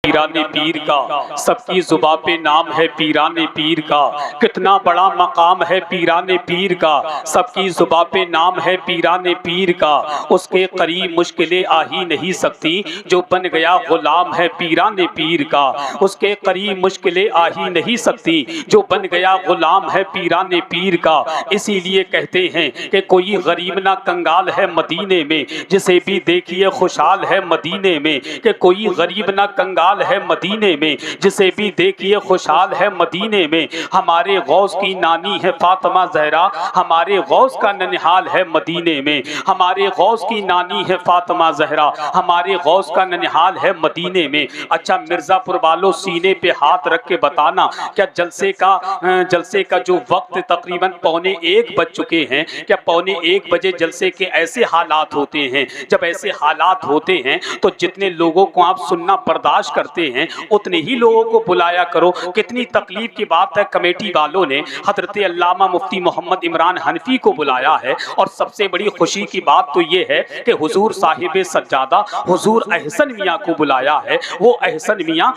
پیران پیر کا، سب کی زباں پہ نام ہے پیران پیر کا، کتنا بڑا مقام ہے پیران پیر کا، سب کی زباں پہ نام ہے پیران پیر کا، اس کے قریب مشکلیں آ ہی نہیں سکتی جو بن گیا غلام ہے پیران پیر کا، اس کے قریب مشکلیں آ ہی نہیں سکتی جو بن گیا غلام ہے پیران پیر کا۔ اسی لیے کہتے ہیں کہ کوئی غریب نہ کنگال ہے مدینے میں، جسے بھی دیکھیے خوشحال ہے مدینے میں، کہ کوئی غریب نہ کنگال ہے مدینے میں، جسے بھی دیکھیے خوشحال ہے مدینے میں۔ ہمارے غوث کی نانی ہے فاطمہ زہرا، ہمارے غوث کا ننہال ہے مدینے میں، ہمارے غوث کی نانی ہے فاطمہ زہرا، ہمارے غوث کا ننہال ہے مدینے میں۔ اچھا مرزا پور والوں سینے پہ ہاتھ رکھ کے بتانا، کیا جلسے کا جو وقت تقریباً 1:15 بج چکے ہیں، کیا 1:15 بجے جلسے کے ایسے حالات ہوتے ہیں؟ جب ایسے حالات ہوتے ہیں تو جتنے لوگوں کو آپ سننا برداشت کرتے ہیں اتنے ہی لوگوں کو بلایا کرو۔ کتنی تکلیف کی بات ہے، کمیٹی والوں نے حضرت علامہ مفتی محمد عمران حنفی کو بلایا ہے، اور سب سے بڑی خوشی کی بات تو یہ ہے کہ حضور صاحب سجادہ حضور احسن میاں کو بلایا ہے۔ وہ احسن میاں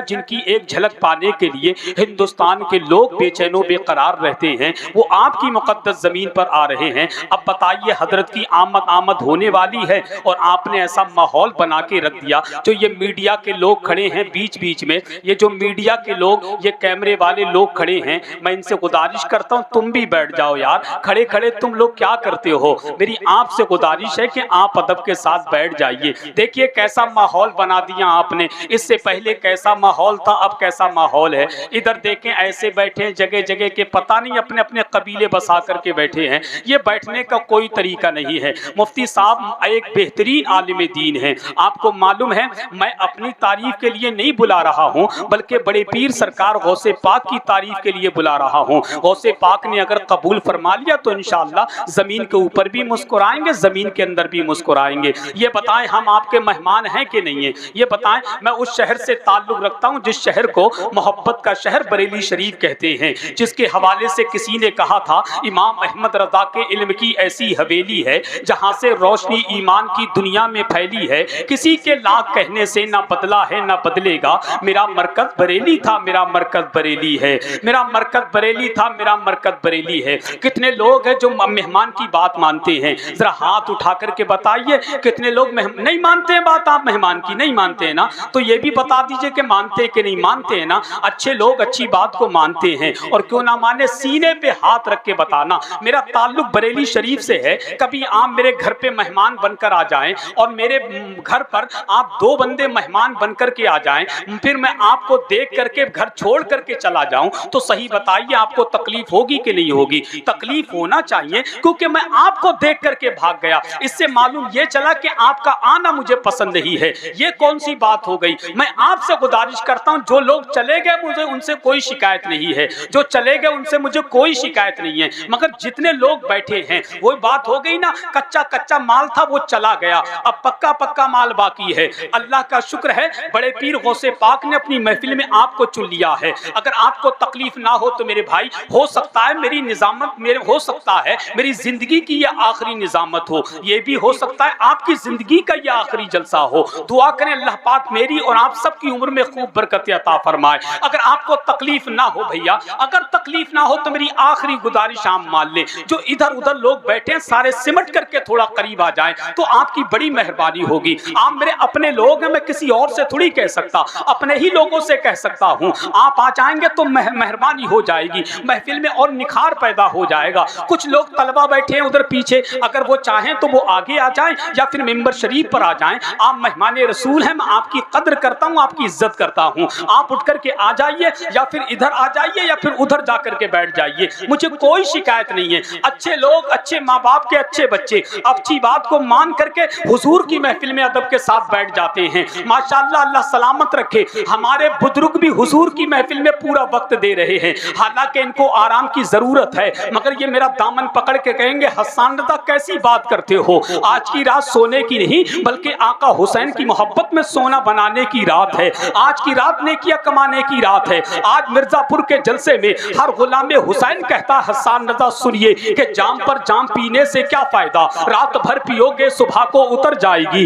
جن کی ایک جھلک پانے کے لیے ہندوستان کے لوگ بے چین و بے قرار رہتے ہیں، وہ آپ کی مقدس زمین پر آ رہے ہیں۔ اب بتائیے حضرت کی آمد ہونے والی ہے، اور آپ نے ایسا ماحول بنا کے رکھ دیا۔ جو یہ میڈیا کے لوگ کھڑے ہیں بیچ میں، یہ جو میڈیا کے لوگ، یہ کیمرے والے لوگ کھڑے ہیں، میں ان سے گزارش کرتا ہوں تم بھی بیٹھ جاؤ یار، کھڑے تم لوگ کیا کرتے ہو؟ میری آپ سے گزارش ہے کہ آپ ادب کے ساتھ بیٹھ جائیے۔ دیکھیے کیسا ماحول بنا دیا آپ نے، اس سے پہلے کیسا ماحول تھا، اب کیسا ماحول ہے۔ ادھر دیکھیں ایسے بیٹھے ہیں جگہ کے، پتہ نہیں اپنے قبیلے بسا کر کے بیٹھے ہیں۔ یہ بیٹھنے کا کوئی طریقہ نہیں ہے۔ مفتی صاحب ایک بہترین عالم دین ہیں، آپ کو معلوم ہے میں اپنی تعریف کے لیے نہیں بلا رہا ہوں، بلکہ بڑے پیر سرکار غوث پاک کی تعریف کے لیے بلا رہا ہوں۔ غوث پاک نے اگر قبول فرما لیا تو انشاءاللہ زمین کے اوپر بھی مسکرائیں گے، زمین کے اندر بھی مسکرائیں گے۔ یہ بتائیں ہم آپ کے مہمان ہیں کہ نہیں ہیں؟ یہ بتائیں میں اس شہر سے تعلق رکھتا ہوں جس شہر کو محبت کا شہر بریلی شریف کہتے ہیں، جس کے حوالے سے کسی نے کہا تھا امام احمد رضا کے علم کی ایسی حویلی ہے جہاں سے روشنی ایمان کی دنیا میں پھیلی ہے، کسی کے لاکھ کہنے سے نہ بدلا ہے نہ بدلے گا، میرا مرکز بریلی تھا میرا مرکز بریلی ہے، میرا مرکز بریلی تھا میرا مرکز بریلی ہے۔ کتنے لوگ ہیں جو مہمان کی بات مانتے ہیں؟ ذرا ہاتھ اٹھا کر کے بتائیے کتنے لوگ نہیں مانتے ہیں بات؟ آپ مہمان کی نہیں مانتے ہیں نا؟ تو یہ بھی بتا دیجئے کہ مانتے کہ نہیں مانتے ہیں نا؟ اچھے لوگ اچھی بات کو مانتے ہیں، اور کیوں نہ مانے سینے پہ ہاتھ رکھ کے بتانا میرا تعلق بریلی شریف سے ہے۔ کبھی آپ میرے گھر پہ مہمان بن کر آ جائیں، اور میرے گھر پر آپ 2 بندے مہمان بن کر کے آ جائیں، پھر میں آپ کو دیکھ کر کے گھر چھوڑ کر کے چلا جاؤں تو صحیح بتائیے آپ کو تکلیف ہوگی کہ نہیں ہوگی؟ تکلیف ہونا چاہیے، کیونکہ میں آپ کو دیکھ کر کے بھاگ گیا، اس سے معلوم یہ چلا کہ آپ کا آنا مجھے پسند نہیں ہے۔ یہ کون سی بات ہو گئی؟ میں آپ سے گزارش کرتا ہوں جو لوگ چلے گئے مجھے ان سے کوئی شکایت نہیں ہے، جو چلے گئے ان سے مجھے کوئی شکایت نہیں ہے، مگر جتنے لوگ بیٹھے ہیں وہی بات ہو گئی نا، کچا مال تھا وہ چلا گیا، اب پکا مال باقی ہے۔ اللہ کا شکر ہے بڑے پیر غوث پاک نے اپنی محفل میں آپ کو چن لیا ہے۔ اگر آپ کو تکلیف نہ ہو تو میرے بھائی ہو سکتا ہے میری نظامت ہو سکتا ہے میری زندگی کی یہ آخری نظامت ہو، یہ بھی ہو سکتا ہے آپ کی زندگی کا یہ آخری جلسہ ہو۔ دعا کریں اللہ پاک میری اور آپ سب کی عمر میں خوب برکت عطا فرمائے۔ اگر آپ کو تکلیف نہ ہو بھیا، اگر تکلیف نہ ہو تو میری آخری گزارش آپ مان لیں، جو ادھر لوگ بیٹھے ہیں سارے سمٹ کر کے تھوڑا قریب آ جائیں تو آپ کی بڑی مہربانی ہوگی۔ آپ میرے اپنے لوگ ہیں، میں کسی اور سے تھوڑی کہہ سکتا، اپنے ہی لوگوں سے کہہ سکتا ہوں۔ آپ آ جائیں گے تو مہربانی ہو جائے گی، محفل میں اور نکھار پیدا ہو جائے گا۔ کچھ لوگ طلبہ بیٹھے ہیں ادھر پیچھے، اگر وہ چاہیں تو وہ آگے آ جائیں یا پھر ممبر شریف پر آ جائیں۔ آپ مہمان رسول ہیں، میں آپ کی قدر کرتا ہوں، آپ کی عزت کرتا ہوں۔ آپ اٹھ کر کے آ جائیے یا پھر ادھر آ جائیے یا پھر ادھر جا کر کے بیٹھ جائیے، مجھے کوئی شکایت نہیں ہے۔ اچھے لوگ، اچھے ماں باپ کے اچھے بچے اچھی بات کو مان کر کے حضور کی محفل میں ادب کے ساتھ بیٹھ جاتے ہیں۔ ماشاءاللہ اللہ سلامت رکھے، ہمارے بزرگ بھی حضور کی محفل میں پورا وقت دے رہے ہیں، حالانکہ ان کو آرام کی ضرورت ہے، مگر یہ میرا دامن پکڑ کے کہیں گے حسان رضا کیسی بات کرتے ہو، آج کی رات سونے کی نہیں بلکہ آقا حسین کی محبت میں سونا بنانے کی رات ہے، آج کی رات نیکیاں کمانے کی رات ہے۔ آج مرزا پور کے جلسے میں ہر غلام حسین کہتا حسان رضا سنیے کہ جام پر جام پینے سے کیا فائدہ، رات بھر پیو گے صبح کو اتر جائے گی،